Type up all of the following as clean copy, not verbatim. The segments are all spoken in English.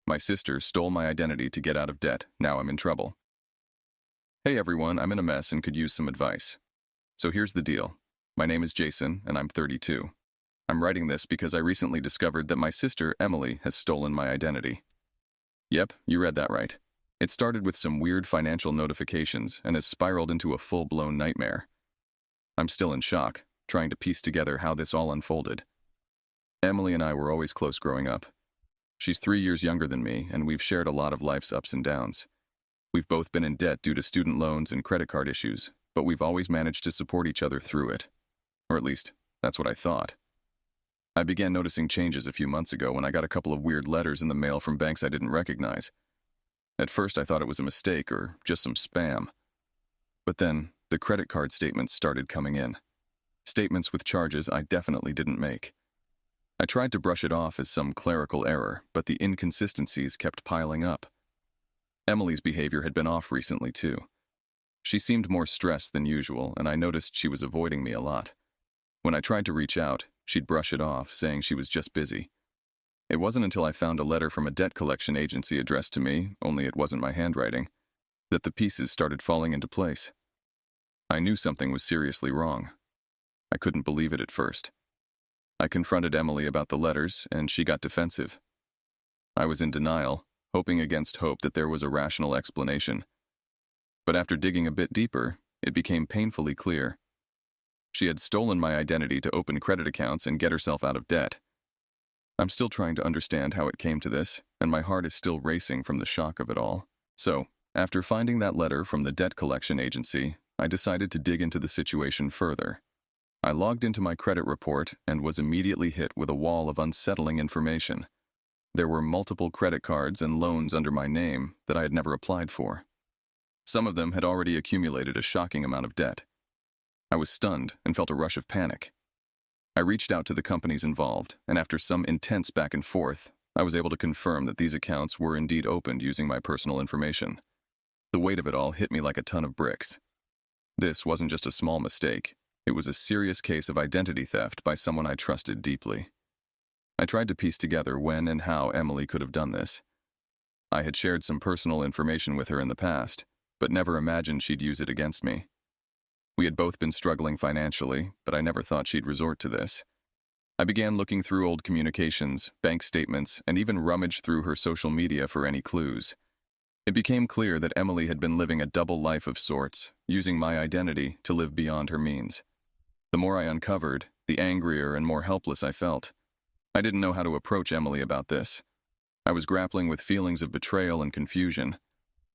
My sister stole my identity to get out of debt. Now I'm in trouble. Hey everyone, I'm in a mess and could use some advice. So here's the deal. My name is Jason, and I'm 32. I'm writing this because I recently discovered that my sister, Emily, has stolen my identity. Yep, you read that right. It started with some weird financial notifications and has spiraled into a full-blown nightmare. I'm still in shock, trying to piece together how this all unfolded. Emily and I were always close growing up. She's 3 years younger than me, and we've shared a lot of life's ups and downs. We've both been in debt due to student loans and credit card issues, but we've always managed to support each other through it. Or at least, that's what I thought. I began noticing changes a few months ago when I got a couple of weird letters in the mail from banks I didn't recognize. At first I thought it was a mistake or just some spam. But then, the credit card statements started coming in. Statements with charges I definitely didn't make. I tried to brush it off as some clerical error, but the inconsistencies kept piling up. Emily's behavior had been off recently too. She seemed more stressed than usual, and I noticed she was avoiding me a lot. When I tried to reach out, she'd brush it off, saying she was just busy. It wasn't until I found a letter from a debt collection agency addressed to me, only it wasn't my handwriting, that the pieces started falling into place. I knew something was seriously wrong. I couldn't believe it at first. I confronted Emily about the letters, and she got defensive. I was in denial, hoping against hope that there was a rational explanation. But after digging a bit deeper, it became painfully clear. She had stolen my identity to open credit accounts and get herself out of debt. I'm still trying to understand how it came to this, and my heart is still racing from the shock of it all. So, after finding that letter from the debt collection agency, I decided to dig into the situation further. I logged into my credit report and was immediately hit with a wall of unsettling information. There were multiple credit cards and loans under my name that I had never applied for. Some of them had already accumulated a shocking amount of debt. I was stunned and felt a rush of panic. I reached out to the companies involved, and after some intense back and forth, I was able to confirm that these accounts were indeed opened using my personal information. The weight of it all hit me like a ton of bricks. This wasn't just a small mistake. It was a serious case of identity theft by someone I trusted deeply. I tried to piece together when and how Emily could have done this. I had shared some personal information with her in the past, but never imagined she'd use it against me. We had both been struggling financially, but I never thought she'd resort to this. I began looking through old communications, bank statements, and even rummaged through her social media for any clues. It became clear that Emily had been living a double life of sorts, using my identity to live beyond her means. The more I uncovered, the angrier and more helpless I felt. I didn't know how to approach Emily about this. I was grappling with feelings of betrayal and confusion.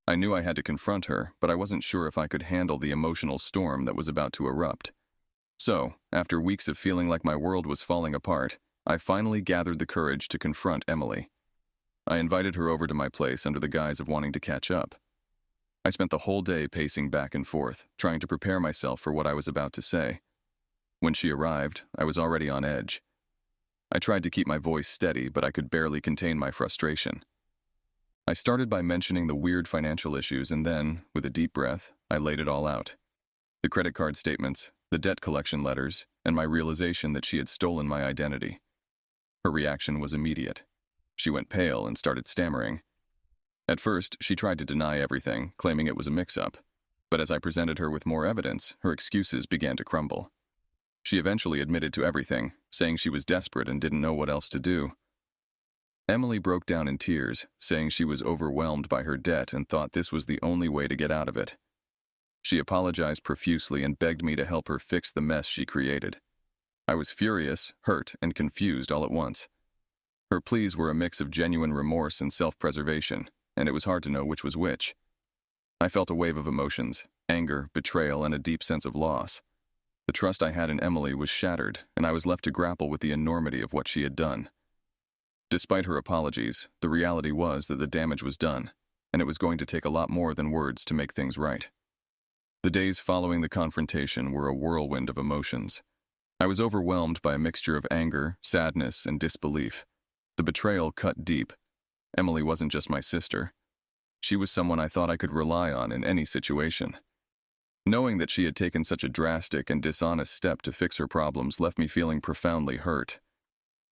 I knew I had to confront her, but I wasn't sure if I could handle the emotional storm that was about to erupt. So, after weeks of feeling like my world was falling apart, I finally gathered the courage to confront Emily. I invited her over to my place under the guise of wanting to catch up. I spent the whole day pacing back and forth, trying to prepare myself for what I was about to say. When she arrived, I was already on edge. I tried to keep my voice steady, but I could barely contain my frustration. I started by mentioning the weird financial issues, and then, with a deep breath, I laid it all out. The credit card statements, the debt collection letters, and my realization that she had stolen my identity. Her reaction was immediate. She went pale and started stammering. At first, she tried to deny everything, claiming it was a mix-up. But as I presented her with more evidence, her excuses began to crumble. She eventually admitted to everything, saying she was desperate and didn't know what else to do. Emily broke down in tears, saying she was overwhelmed by her debt and thought this was the only way to get out of it. She apologized profusely and begged me to help her fix the mess she created. I was furious, hurt, and confused all at once. Her pleas were a mix of genuine remorse and self-preservation, and it was hard to know which was which. I felt a wave of emotions, anger, betrayal, and a deep sense of loss. The trust I had in Emily was shattered, and I was left to grapple with the enormity of what she had done. Despite her apologies, the reality was that the damage was done, and it was going to take a lot more than words to make things right. The days following the confrontation were a whirlwind of emotions. I was overwhelmed by a mixture of anger, sadness, and disbelief. The betrayal cut deep. Emily wasn't just my sister. She was someone I thought I could rely on in any situation. Knowing that she had taken such a drastic and dishonest step to fix her problems left me feeling profoundly hurt.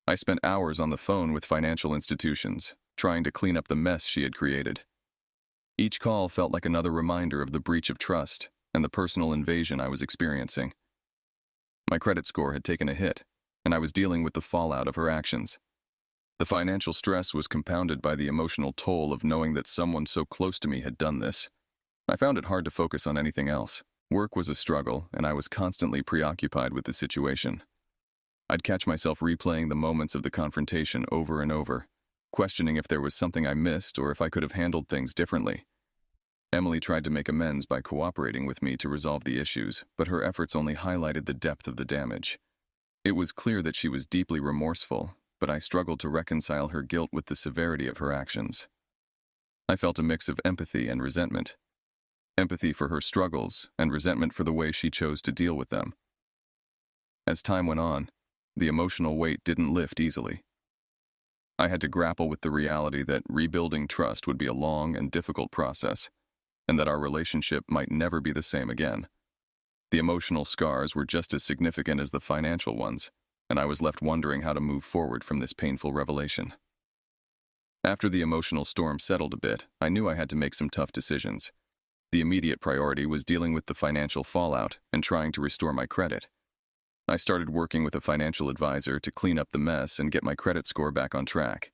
I spent hours on the phone with financial institutions, trying to clean up the mess she had created. Each call felt like another reminder of the breach of trust and the personal invasion I was experiencing. My credit score had taken a hit, and I was dealing with the fallout of her actions. The financial stress was compounded by the emotional toll of knowing that someone so close to me had done this. I found it hard to focus on anything else. Work was a struggle, and I was constantly preoccupied with the situation. I'd catch myself replaying the moments of the confrontation over and over, questioning if there was something I missed or if I could have handled things differently. Emily tried to make amends by cooperating with me to resolve the issues, but her efforts only highlighted the depth of the damage. It was clear that she was deeply remorseful, but I struggled to reconcile her guilt with the severity of her actions. I felt a mix of empathy and resentment. Empathy for her struggles and resentment for the way she chose to deal with them. As time went on, the emotional weight didn't lift easily. I had to grapple with the reality that rebuilding trust would be a long and difficult process, and that our relationship might never be the same again. The emotional scars were just as significant as the financial ones, and I was left wondering how to move forward from this painful revelation. After the emotional storm settled a bit, I knew I had to make some tough decisions. The immediate priority was dealing with the financial fallout and trying to restore my credit. I started working with a financial advisor to clean up the mess and get my credit score back on track.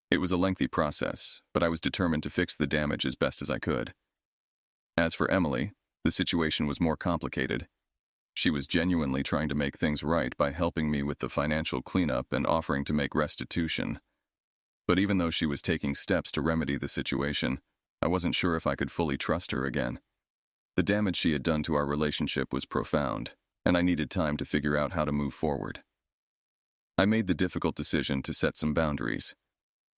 It was a lengthy process, but I was determined to fix the damage as best as I could. As for Emily, the situation was more complicated. She was genuinely trying to make things right by helping me with the financial cleanup and offering to make restitution. But even though she was taking steps to remedy the situation, I wasn't sure if I could fully trust her again. The damage she had done to our relationship was profound, and I needed time to figure out how to move forward. I made the difficult decision to set some boundaries.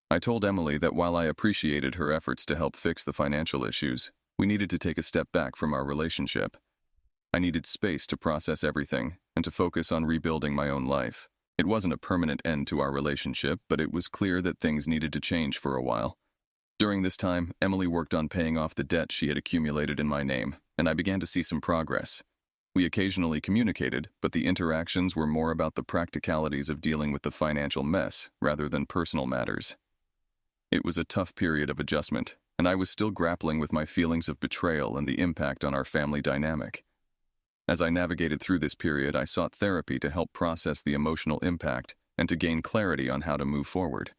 I told Emily that while I appreciated her efforts to help fix the financial issues, we needed to take a step back from our relationship. I needed space to process everything and to focus on rebuilding my own life. It wasn't a permanent end to our relationship, but it was clear that things needed to change for a while. During this time, Emily worked on paying off the debt she had accumulated in my name, and I began to see some progress. We occasionally communicated, but the interactions were more about the practicalities of dealing with the financial mess rather than personal matters. It was a tough period of adjustment, and I was still grappling with my feelings of betrayal and the impact on our family dynamic. As I navigated through this period, I sought therapy to help process the emotional impact and to gain clarity on how to move forward.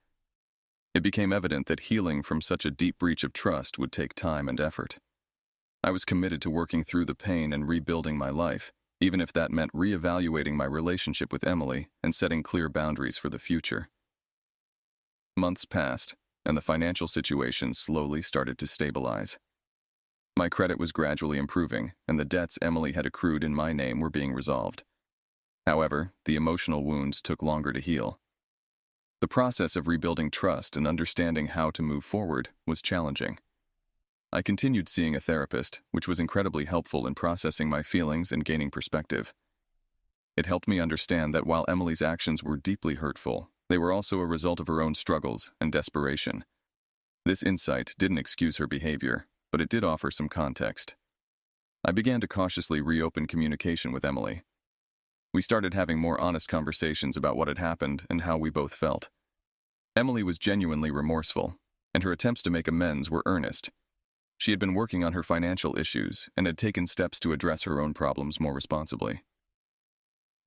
It became evident that healing from such a deep breach of trust would take time and effort. I was committed to working through the pain and rebuilding my life, even if that meant reevaluating my relationship with Emily and setting clear boundaries for the future. Months passed, and the financial situation slowly started to stabilize. My credit was gradually improving, and the debts Emily had accrued in my name were being resolved. However, the emotional wounds took longer to heal. The process of rebuilding trust and understanding how to move forward was challenging. I continued seeing a therapist, which was incredibly helpful in processing my feelings and gaining perspective. It helped me understand that while Emily's actions were deeply hurtful, they were also a result of her own struggles and desperation. This insight didn't excuse her behavior, but it did offer some context. I began to cautiously reopen communication with Emily. We started having more honest conversations about what had happened and how we both felt. Emily was genuinely remorseful, and her attempts to make amends were earnest. She had been working on her financial issues and had taken steps to address her own problems more responsibly.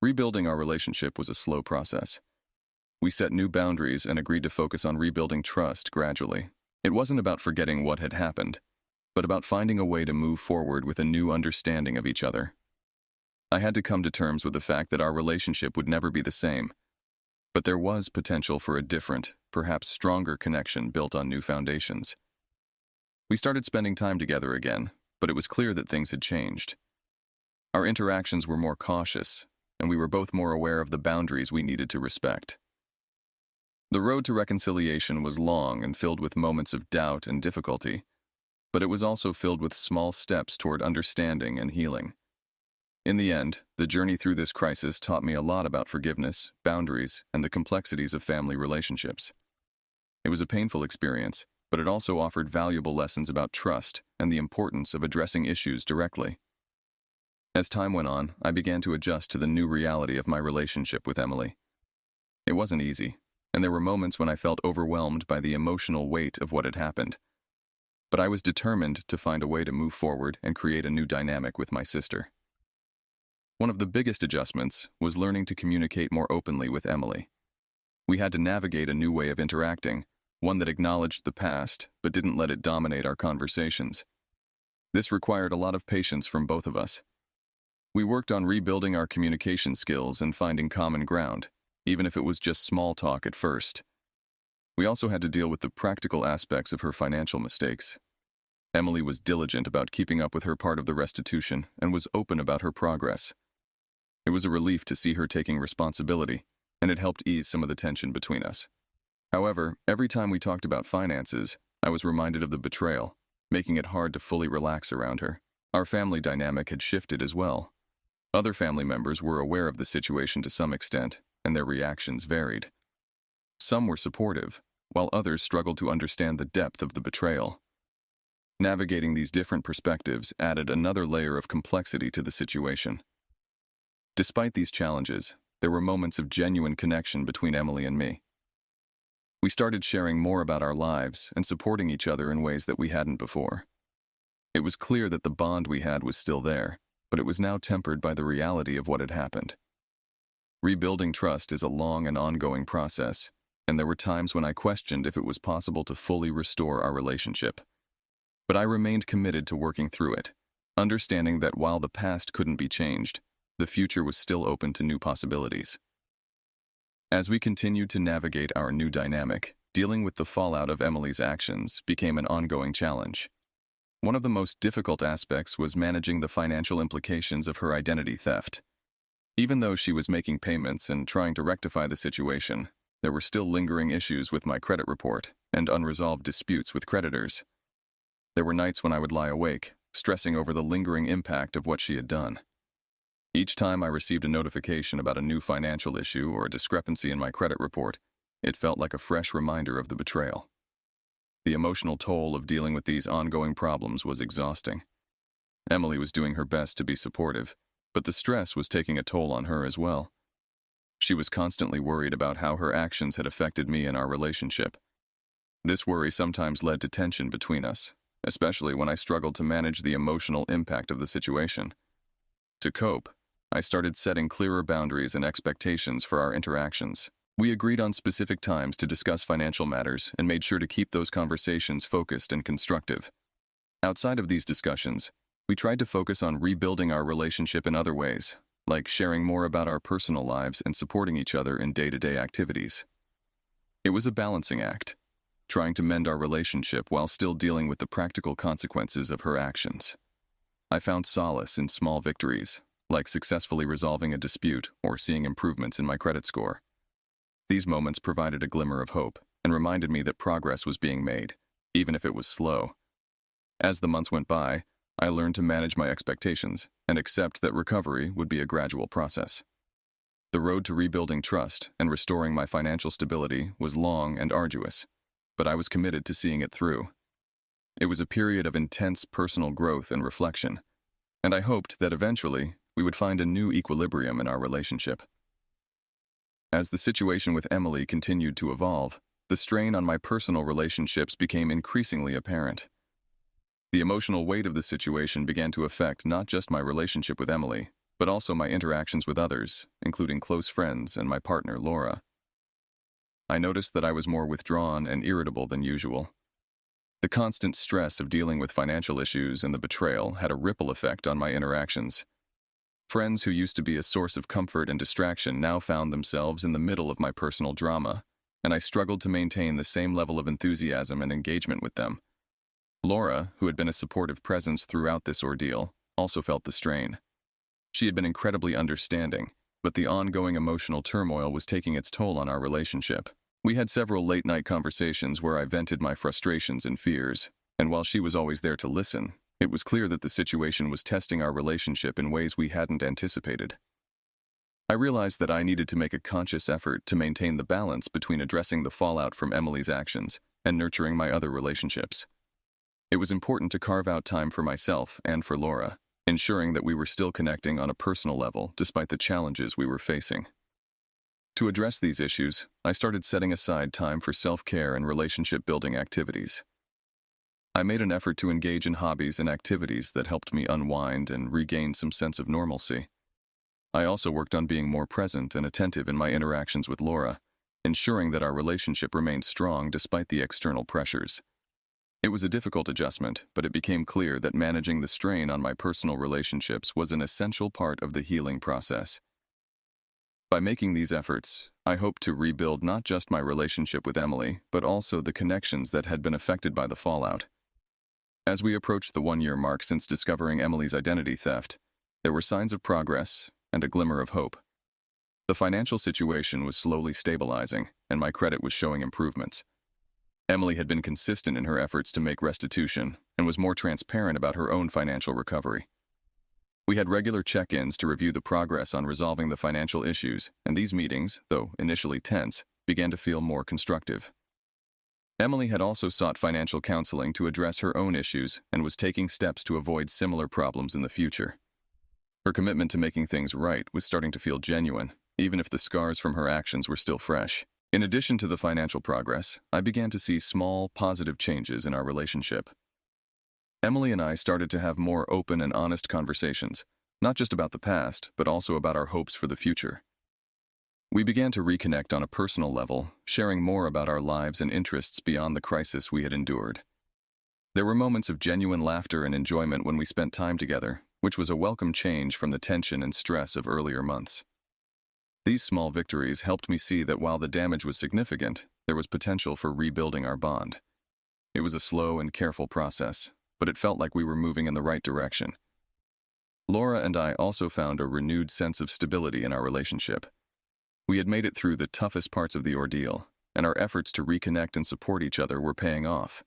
Rebuilding our relationship was a slow process. We set new boundaries and agreed to focus on rebuilding trust gradually. It wasn't about forgetting what had happened, but about finding a way to move forward with a new understanding of each other. I had to come to terms with the fact that our relationship would never be the same, but there was potential for a different, perhaps stronger connection built on new foundations. We started spending time together again, but it was clear that things had changed. Our interactions were more cautious, and we were both more aware of the boundaries we needed to respect. The road to reconciliation was long and filled with moments of doubt and difficulty, but it was also filled with small steps toward understanding and healing. In the end, the journey through this crisis taught me a lot about forgiveness, boundaries, and the complexities of family relationships. It was a painful experience, but it also offered valuable lessons about trust and the importance of addressing issues directly. As time went on, I began to adjust to the new reality of my relationship with Emily. It wasn't easy, and there were moments when I felt overwhelmed by the emotional weight of what had happened. But I was determined to find a way to move forward and create a new dynamic with my sister. One of the biggest adjustments was learning to communicate more openly with Emily. We had to navigate a new way of interacting, one that acknowledged the past but didn't let it dominate our conversations. This required a lot of patience from both of us. We worked on rebuilding our communication skills and finding common ground, even if it was just small talk at first. We also had to deal with the practical aspects of her financial mistakes. Emily was diligent about keeping up with her part of the restitution and was open about her progress. It was a relief to see her taking responsibility, and it helped ease some of the tension between us. However, every time we talked about finances, I was reminded of the betrayal, making it hard to fully relax around her. Our family dynamic had shifted as well. Other family members were aware of the situation to some extent, and their reactions varied. Some were supportive, while others struggled to understand the depth of the betrayal. Navigating these different perspectives added another layer of complexity to the situation. Despite these challenges, there were moments of genuine connection between Emily and me. We started sharing more about our lives and supporting each other in ways that we hadn't before. It was clear that the bond we had was still there, but it was now tempered by the reality of what had happened. Rebuilding trust is a long and ongoing process, and there were times when I questioned if it was possible to fully restore our relationship. But I remained committed to working through it, understanding that while the past couldn't be changed, the future was still open to new possibilities. As we continued to navigate our new dynamic, dealing with the fallout of Emily's actions became an ongoing challenge. One of the most difficult aspects was managing the financial implications of her identity theft. Even though she was making payments and trying to rectify the situation, there were still lingering issues with my credit report and unresolved disputes with creditors. There were nights when I would lie awake, stressing over the lingering impact of what she had done. Each time I received a notification about a new financial issue or a discrepancy in my credit report, it felt like a fresh reminder of the betrayal. The emotional toll of dealing with these ongoing problems was exhausting. Emily was doing her best to be supportive, but the stress was taking a toll on her as well. She was constantly worried about how her actions had affected me and our relationship. This worry sometimes led to tension between us, especially when I struggled to manage the emotional impact of the situation. To cope, I started setting clearer boundaries and expectations for our interactions. We agreed on specific times to discuss financial matters and made sure to keep those conversations focused and constructive. Outside of these discussions, we tried to focus on rebuilding our relationship in other ways, like sharing more about our personal lives and supporting each other in day-to-day activities. It was a balancing act, trying to mend our relationship while still dealing with the practical consequences of her actions. I found solace in small victories, like successfully resolving a dispute or seeing improvements in my credit score. These moments provided a glimmer of hope and reminded me that progress was being made, even if it was slow. As the months went by, I learned to manage my expectations and accept that recovery would be a gradual process. The road to rebuilding trust and restoring my financial stability was long and arduous, but I was committed to seeing it through. It was a period of intense personal growth and reflection, and I hoped that eventually we would find a new equilibrium in our relationship. As the situation with Emily continued to evolve, the strain on my personal relationships became increasingly apparent. The emotional weight of the situation began to affect not just my relationship with Emily, but also my interactions with others, including close friends and my partner, Laura. I noticed that I was more withdrawn and irritable than usual. The constant stress of dealing with financial issues and the betrayal had a ripple effect on my interactions. Friends who used to be a source of comfort and distraction now found themselves in the middle of my personal drama, and I struggled to maintain the same level of enthusiasm and engagement with them. Laura, who had been a supportive presence throughout this ordeal, also felt the strain. She had been incredibly understanding, but the ongoing emotional turmoil was taking its toll on our relationship. We had several late-night conversations where I vented my frustrations and fears, and while she was always there to listen, it was clear that the situation was testing our relationship in ways we hadn't anticipated. I realized that I needed to make a conscious effort to maintain the balance between addressing the fallout from Emily's actions and nurturing my other relationships. It was important to carve out time for myself and for Laura, ensuring that we were still connecting on a personal level despite the challenges we were facing. To address these issues, I started setting aside time for self-care and relationship-building activities. I made an effort to engage in hobbies and activities that helped me unwind and regain some sense of normalcy. I also worked on being more present and attentive in my interactions with Laura, ensuring that our relationship remained strong despite the external pressures. It was a difficult adjustment, but it became clear that managing the strain on my personal relationships was an essential part of the healing process. By making these efforts, I hoped to rebuild not just my relationship with Emily, but also the connections that had been affected by the fallout. As we approached the 1-year mark since discovering Emily's identity theft, there were signs of progress and a glimmer of hope. The financial situation was slowly stabilizing, and my credit was showing improvements. Emily had been consistent in her efforts to make restitution and was more transparent about her own financial recovery. We had regular check-ins to review the progress on resolving the financial issues, and these meetings, though initially tense, began to feel more constructive. Emily had also sought financial counseling to address her own issues and was taking steps to avoid similar problems in the future. Her commitment to making things right was starting to feel genuine, even if the scars from her actions were still fresh. In addition to the financial progress, I began to see small, positive changes in our relationship. Emily and I started to have more open and honest conversations, not just about the past, but also about our hopes for the future. We began to reconnect on a personal level, sharing more about our lives and interests beyond the crisis we had endured. There were moments of genuine laughter and enjoyment when we spent time together, which was a welcome change from the tension and stress of earlier months. These small victories helped me see that while the damage was significant, there was potential for rebuilding our bond. It was a slow and careful process, but it felt like we were moving in the right direction. Laura and I also found a renewed sense of stability in our relationship. We had made it through the toughest parts of the ordeal, and our efforts to reconnect and support each other were paying off.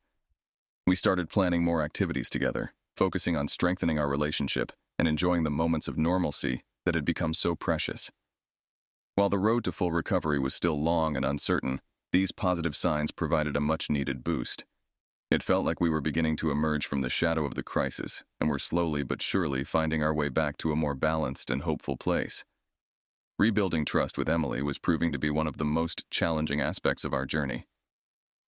We started planning more activities together, focusing on strengthening our relationship and enjoying the moments of normalcy that had become so precious. While the road to full recovery was still long and uncertain, these positive signs provided a much-needed boost. It felt like we were beginning to emerge from the shadow of the crisis, and were slowly but surely finding our way back to a more balanced and hopeful place. Rebuilding trust with Emily was proving to be one of the most challenging aspects of our journey.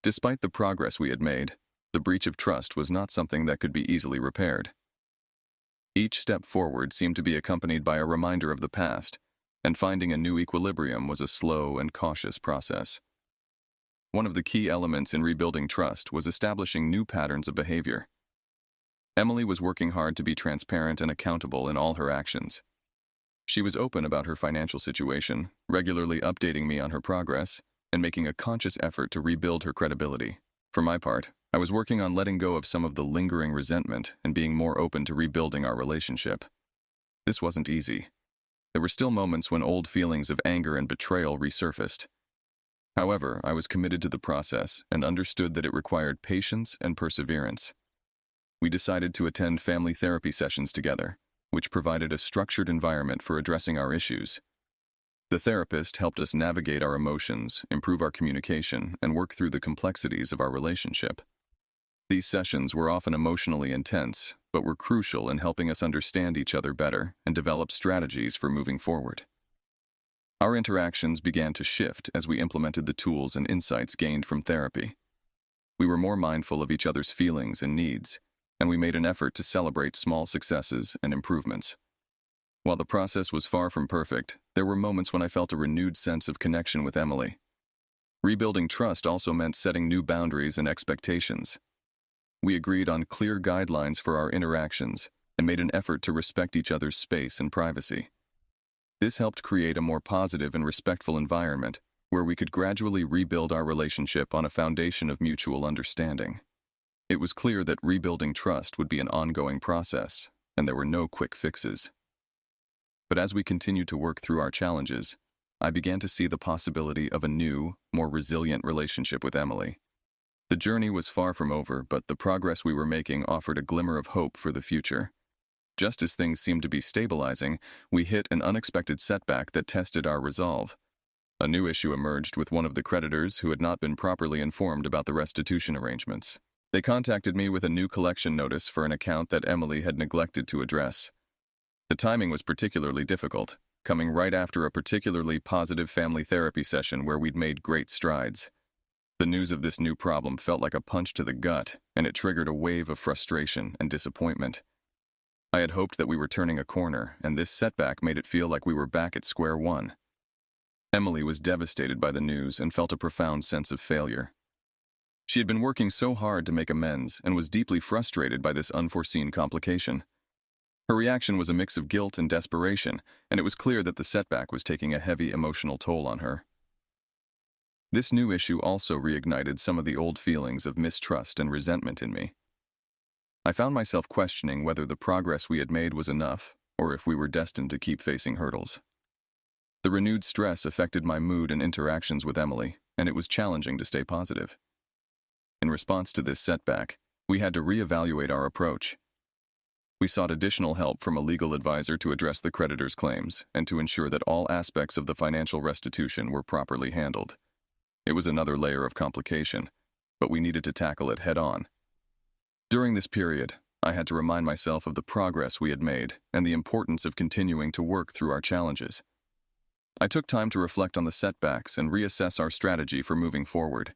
Despite the progress we had made, the breach of trust was not something that could be easily repaired. Each step forward seemed to be accompanied by a reminder of the past, and finding a new equilibrium was a slow and cautious process. One of the key elements in rebuilding trust was establishing new patterns of behavior. Emily was working hard to be transparent and accountable in all her actions. She was open about her financial situation, regularly updating me on her progress, and making a conscious effort to rebuild her credibility. For my part, I was working on letting go of some of the lingering resentment and being more open to rebuilding our relationship. This wasn't easy. There were still moments when old feelings of anger and betrayal resurfaced. However, I was committed to the process and understood that it required patience and perseverance. We decided to attend family therapy sessions together, which provided a structured environment for addressing our issues. The therapist helped us navigate our emotions, improve our communication, and work through the complexities of our relationship. These sessions were often emotionally intense, but were crucial in helping us understand each other better and develop strategies for moving forward. Our interactions began to shift as we implemented the tools and insights gained from therapy. We were more mindful of each other's feelings and needs, and we made an effort to celebrate small successes and improvements. While the process was far from perfect, there were moments when I felt a renewed sense of connection with Emily. Rebuilding trust also meant setting new boundaries and expectations. We agreed on clear guidelines for our interactions and made an effort to respect each other's space and privacy. This helped create a more positive and respectful environment where we could gradually rebuild our relationship on a foundation of mutual understanding. It was clear that rebuilding trust would be an ongoing process, and there were no quick fixes. But as we continued to work through our challenges, I began to see the possibility of a new, more resilient relationship with Emily. The journey was far from over, but the progress we were making offered a glimmer of hope for the future. Just as things seemed to be stabilizing, we hit an unexpected setback that tested our resolve. A new issue emerged with one of the creditors who had not been properly informed about the restitution arrangements. They contacted me with a new collection notice for an account that Emily had neglected to address. The timing was particularly difficult, coming right after a particularly positive family therapy session where we'd made great strides. The news of this new problem felt like a punch to the gut, and it triggered a wave of frustration and disappointment. I had hoped that we were turning a corner, and this setback made it feel like we were back at square one. Emily was devastated by the news and felt a profound sense of failure. She had been working so hard to make amends and was deeply frustrated by this unforeseen complication. Her reaction was a mix of guilt and desperation, and it was clear that the setback was taking a heavy emotional toll on her. This new issue also reignited some of the old feelings of mistrust and resentment in me. I found myself questioning whether the progress we had made was enough, or if we were destined to keep facing hurdles. The renewed stress affected my mood and interactions with Emily, and it was challenging to stay positive. In response to this setback, we had to reevaluate our approach. We sought additional help from a legal advisor to address the creditor's claims and to ensure that all aspects of the financial restitution were properly handled. It was another layer of complication, but we needed to tackle it head-on. During this period, I had to remind myself of the progress we had made and the importance of continuing to work through our challenges. I took time to reflect on the setbacks and reassess our strategy for moving forward.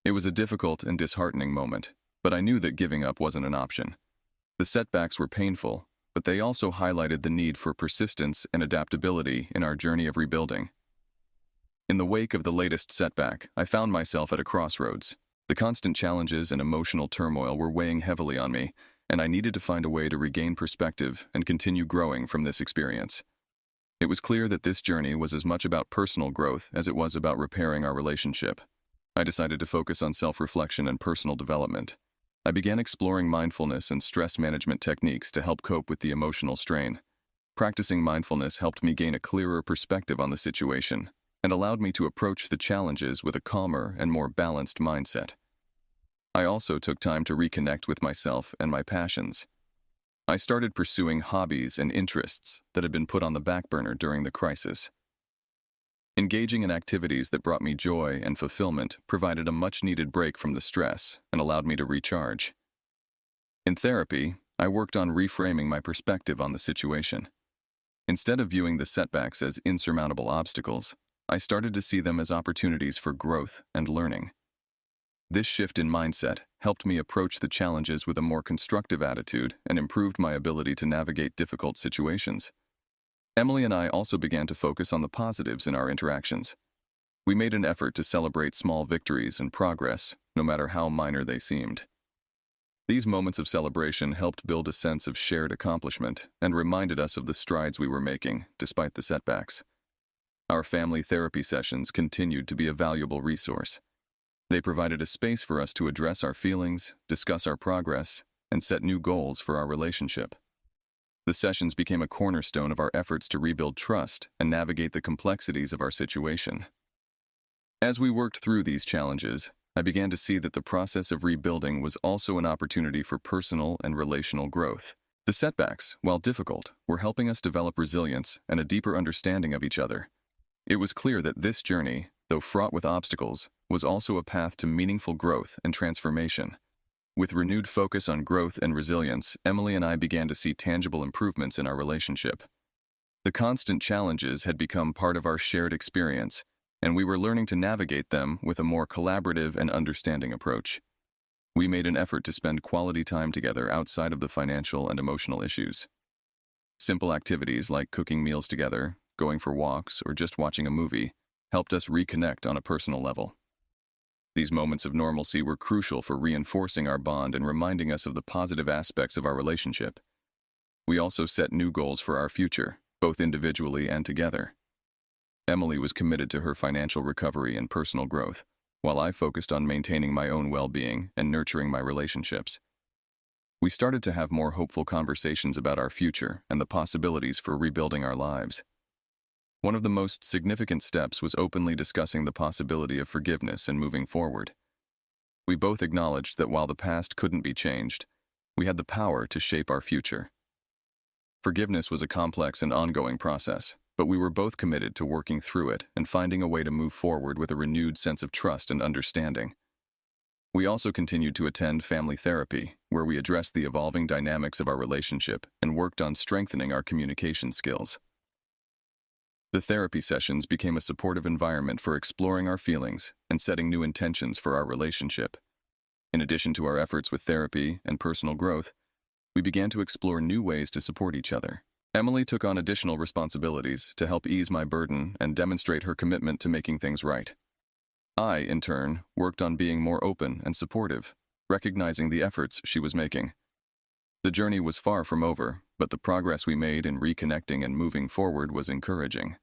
It was a difficult and disheartening moment, but I knew that giving up wasn't an option. The setbacks were painful, but they also highlighted the need for persistence and adaptability in our journey of rebuilding. In the wake of the latest setback, I found myself at a crossroads. The constant challenges and emotional turmoil were weighing heavily on me, and I needed to find a way to regain perspective and continue growing from this experience. It was clear that this journey was as much about personal growth as it was about repairing our relationship. I decided to focus on self-reflection and personal development. I began exploring mindfulness and stress management techniques to help cope with the emotional strain. Practicing mindfulness helped me gain a clearer perspective on the situation and allowed me to approach the challenges with a calmer and more balanced mindset. I also took time to reconnect with myself and my passions. I started pursuing hobbies and interests that had been put on the back burner during the crisis. Engaging in activities that brought me joy and fulfillment provided a much-needed break from the stress and allowed me to recharge. In therapy, I worked on reframing my perspective on the situation. Instead of viewing the setbacks as insurmountable obstacles, I started to see them as opportunities for growth and learning. This shift in mindset helped me approach the challenges with a more constructive attitude and improved my ability to navigate difficult situations. Emily and I also began to focus on the positives in our interactions. We made an effort to celebrate small victories and progress, no matter how minor they seemed. These moments of celebration helped build a sense of shared accomplishment and reminded us of the strides we were making, despite the setbacks. Our family therapy sessions continued to be a valuable resource. They provided a space for us to address our feelings, discuss our progress, and set new goals for our relationship. The sessions became a cornerstone of our efforts to rebuild trust and navigate the complexities of our situation. As we worked through these challenges, I began to see that the process of rebuilding was also an opportunity for personal and relational growth. The setbacks, while difficult, were helping us develop resilience and a deeper understanding of each other. It was clear that this journey, though fraught with obstacles, was also a path to meaningful growth and transformation. With renewed focus on growth and resilience, Emily and I began to see tangible improvements in our relationship. The constant challenges had become part of our shared experience, and we were learning to navigate them with a more collaborative and understanding approach. We made an effort to spend quality time together outside of the financial and emotional issues. Simple activities like cooking meals together, going for walks, or just watching a movie helped us reconnect on a personal level. These moments of normalcy were crucial for reinforcing our bond and reminding us of the positive aspects of our relationship. We also set new goals for our future, both individually and together. Emily was committed to her financial recovery and personal growth, while I focused on maintaining my own well-being and nurturing my relationships. We started to have more hopeful conversations about our future and the possibilities for rebuilding our lives. One of the most significant steps was openly discussing the possibility of forgiveness and moving forward. We both acknowledged that while the past couldn't be changed, we had the power to shape our future. Forgiveness was a complex and ongoing process, but we were both committed to working through it and finding a way to move forward with a renewed sense of trust and understanding. We also continued to attend family therapy, where we addressed the evolving dynamics of our relationship and worked on strengthening our communication skills. The therapy sessions became a supportive environment for exploring our feelings and setting new intentions for our relationship. In addition to our efforts with therapy and personal growth, we began to explore new ways to support each other. Emily took on additional responsibilities to help ease my burden and demonstrate her commitment to making things right. I, in turn, worked on being more open and supportive, recognizing the efforts she was making. The journey was far from over, but the progress we made in reconnecting and moving forward was encouraging.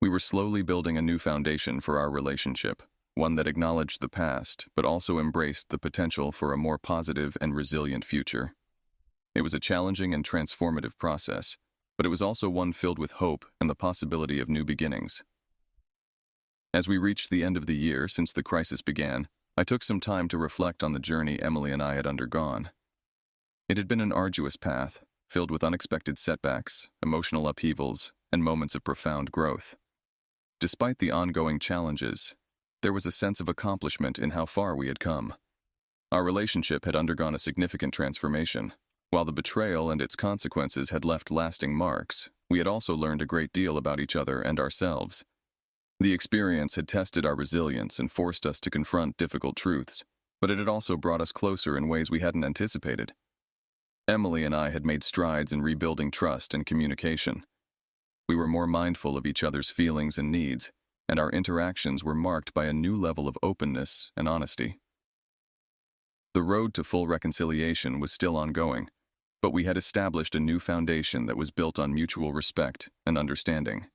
We were slowly building a new foundation for our relationship, one that acknowledged the past, but also embraced the potential for a more positive and resilient future. It was a challenging and transformative process, but it was also one filled with hope and the possibility of new beginnings. As we reached the end of the year since the crisis began, I took some time to reflect on the journey Emily and I had undergone. It had been an arduous path, filled with unexpected setbacks, emotional upheavals, and moments of profound growth. Despite the ongoing challenges, there was a sense of accomplishment in how far we had come. Our relationship had undergone a significant transformation. While the betrayal and its consequences had left lasting marks, we had also learned a great deal about each other and ourselves. The experience had tested our resilience and forced us to confront difficult truths, but it had also brought us closer in ways we hadn't anticipated. Emily and I had made strides in rebuilding trust and communication. We were more mindful of each other's feelings and needs, and our interactions were marked by a new level of openness and honesty. The road to full reconciliation was still ongoing, but we had established a new foundation that was built on mutual respect and understanding.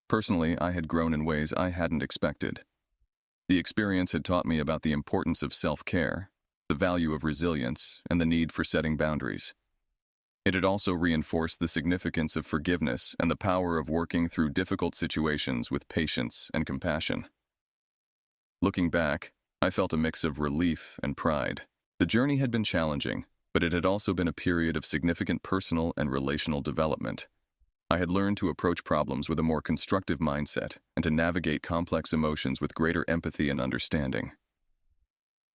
Personally, I had grown in ways I hadn't expected. The experience had taught me about the importance of self-care, the value of resilience, and the need for setting boundaries. It had also reinforced the significance of forgiveness and the power of working through difficult situations with patience and compassion. Looking back, I felt a mix of relief and pride. The journey had been challenging, but it had also been a period of significant personal and relational development. I had learned to approach problems with a more constructive mindset and to navigate complex emotions with greater empathy and understanding.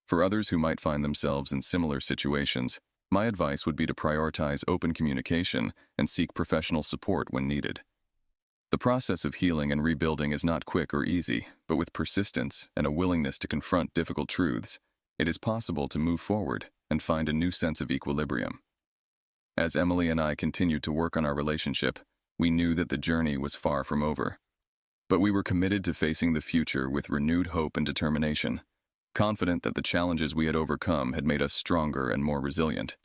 For others who might find themselves in similar situations, my advice would be to prioritize open communication and seek professional support when needed. The process of healing and rebuilding is not quick or easy, but with persistence and a willingness to confront difficult truths, it is possible to move forward and find a new sense of equilibrium. As Emily and I continued to work on our relationship, we knew that the journey was far from over. But we were committed to facing the future with renewed hope and determination, confident that the challenges we had overcome had made us stronger and more resilient.